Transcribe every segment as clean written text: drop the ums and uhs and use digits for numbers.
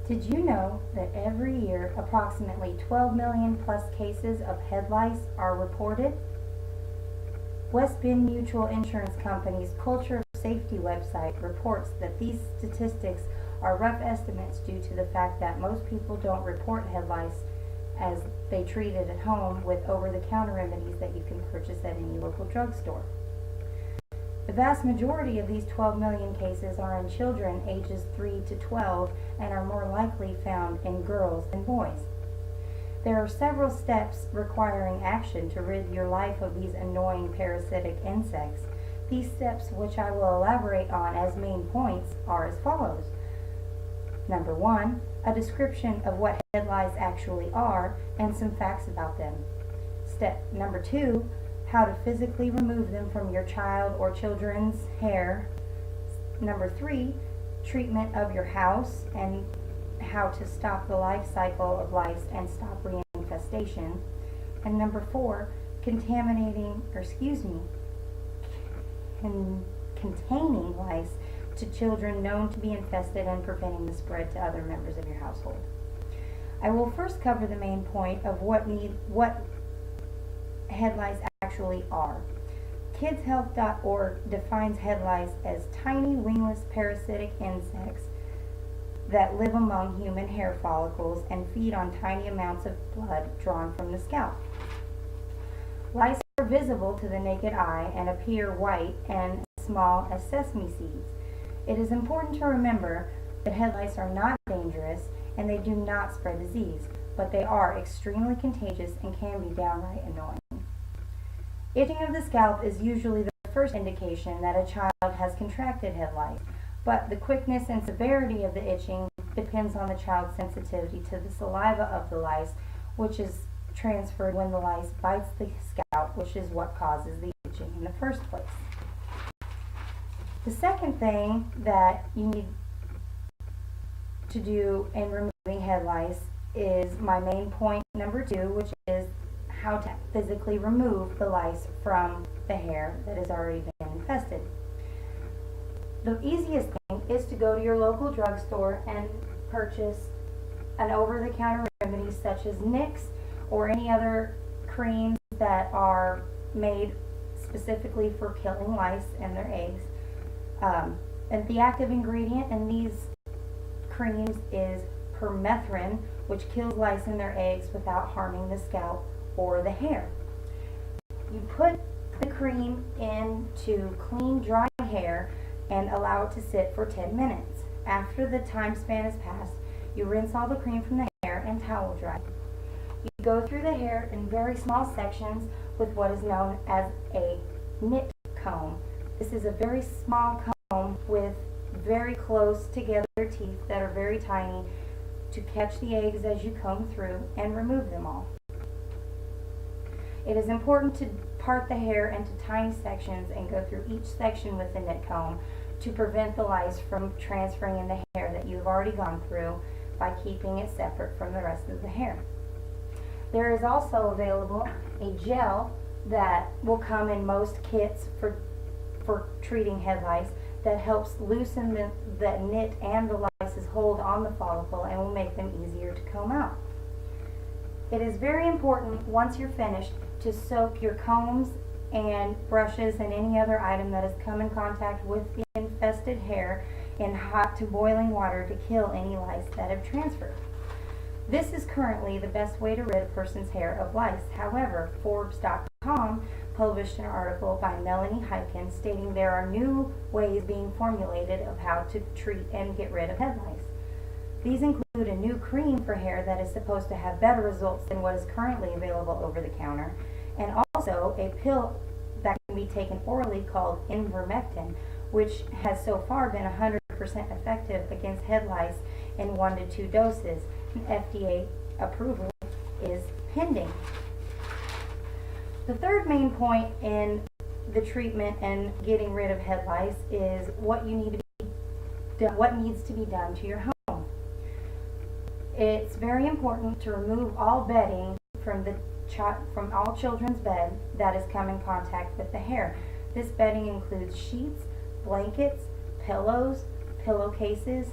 Did you know that every year approximately 12 million plus cases of head lice are reported? West Bend Mutual Insurance Company's Culture of Safety website reports that these statistics are rough estimates due to the fact that most people don't report head lice as they treat it at home with over-the-counter remedies that you can purchase at any local drugstore. The vast majority of these 12 million cases are in children ages 3 to 12 and are more likely found in girls than boys. There are several steps requiring action to rid your life of these annoying parasitic insects. These steps, which I will elaborate on as main points, are as follows. Number 1, a description of what head lice actually are and some facts about them. Step number 2, how to physically remove them from your child or children's hair. Number 3, treatment of your house and how to stop the life cycle of lice and stop reinfestation. And number 4, containing lice to children known to be infested and preventing the spread to other members of your household. I will first cover the main point of what head lice actually are. KidsHealth.org defines head lice as tiny wingless parasitic insects that live among human hair follicles and feed on tiny amounts of blood drawn from the scalp. Lice are visible to the naked eye and appear white and small as sesame seeds. It is important to remember that head lice are not dangerous and they do not spread disease, but they are extremely contagious and can be downright annoying. Itching of the scalp is usually the first indication that a child has contracted head lice, but the quickness and severity of the itching depends on the child's sensitivity to the saliva of the lice, which is transferred when the lice bites the scalp, which is what causes the itching in the first place. The second thing that you need to do in removing head lice is my main point number 2, which is how to physically remove the lice from the hair that has already been infested. The easiest thing is to go to your local drugstore and purchase an over-the-counter remedy such as Nix or any other creams that are made specifically for killing lice and their eggs. And the active ingredient in these creams is permethrin, which kills lice in their eggs without harming the scalp or the hair. You put the cream into clean, dry hair and allow it to sit for 10 minutes. After the time span has passed, you rinse all the cream from the hair and towel dry. You go through the hair in very small sections with what is known as a knit comb. This is a very small comb with very close together teeth that are very tiny to catch the eggs as you comb through and remove them all. It is important to part the hair into tiny sections and go through each section with the knit comb to prevent the lice from transferring in the hair that you've already gone through by keeping it separate from the rest of the hair. There is also available a gel that will come in most kits for treating head lice that helps loosen the knit and the lice's hold on the follicle and will make them easier to comb out. It is very important once you're finished to soak your combs and brushes and any other item that has come in contact with the infested hair in hot to boiling water to kill any lice that have transferred. This is currently the best way to rid a person's hair of lice. However, Forbes.com published an article by Melanie Hyken stating there are new ways being formulated of how to treat and get rid of head lice. These include a new cream for hair that is supposed to have better results than what is currently available over the counter, and also a pill that can be taken orally called ivermectin, which has so far been 100% effective against head lice in 1 to 2 doses. And FDA approval is pending. The third main point in the treatment and getting rid of head lice is what needs to be done to your home. It's very important to remove all bedding from all children's bed that has come in contact with the hair. This bedding includes sheets, blankets, pillows, pillowcases,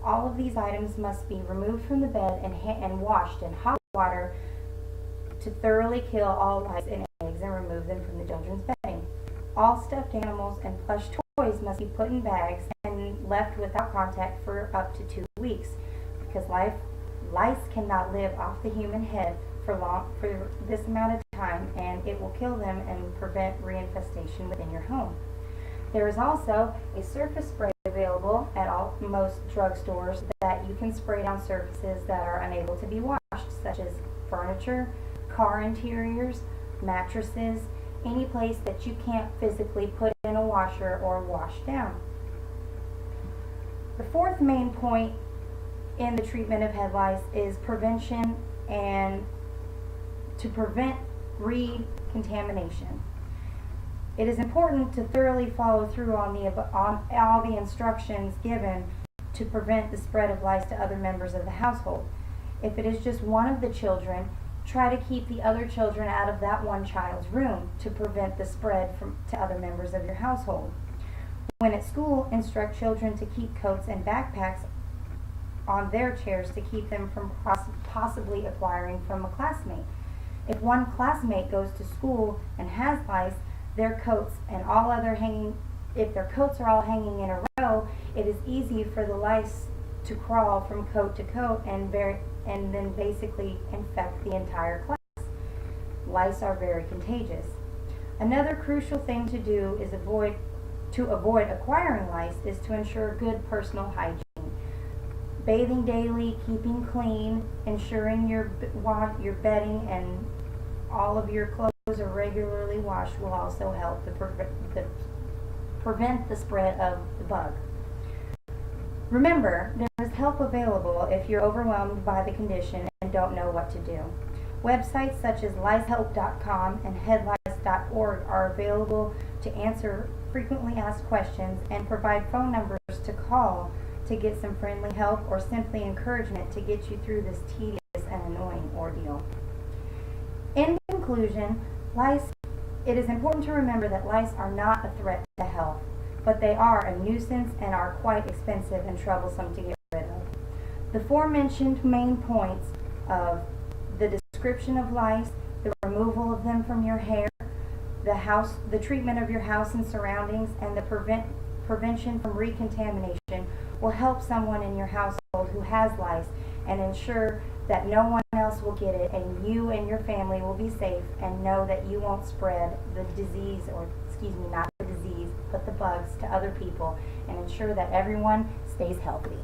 All of these items must be removed from the bed and washed in hot water to thoroughly kill all lice and eggs and remove them from the children's bedding. All stuffed animals and plush toys must be put in bags and left without contact for up to 2 weeks, because lice cannot live off the human head for this amount of time, and it will kill them and prevent reinfestation within your home. There is also a surface spray available at most drugstores that you can spray down surfaces that are unable to be washed, such as furniture, car interiors, mattresses, any place that you can't physically put in a washer or wash down. The fourth main point in the treatment of head lice is prevention and to prevent recontamination. It is important to thoroughly follow through on all the instructions given to prevent the spread of lice to other members of the household. If it is just one of the children, try to keep the other children out of that one child's room to prevent the spread to other members of your household. When at school, instruct children to keep coats and backpacks on their chairs to keep them from possibly acquiring from a classmate. If one classmate goes to school and has lice, their coats and if their coats are all hanging in a row, it is easy for the lice to crawl from coat to coat and then basically infect the entire class. Lice are very contagious. Another crucial thing to do is to avoid acquiring lice is to ensure good personal hygiene. Bathing daily, keeping clean, ensuring your bedding and all of your clothes are regularly washed will also help to prevent the spread of the bug. Remember, there is help available if you're overwhelmed by the condition and don't know what to do. Websites such as licehelp.com and headlice.org are available to answer frequently asked questions and provide phone numbers to call to get some friendly help or simply encouragement to get you through this tedious and annoying ordeal. In conclusion, it is important to remember that lice are not a threat to health, but they are a nuisance and are quite expensive and troublesome to get rid of. The aforementioned main points of the description of lice, the removal of them from your hair, the treatment of your house and surroundings, and the prevention from recontamination will help someone in your household who has lice and ensure that no one else will get it, and you and your family will be safe and know that you won't spread the disease, not the disease, but the bugs to other people, and ensure that everyone stays healthy.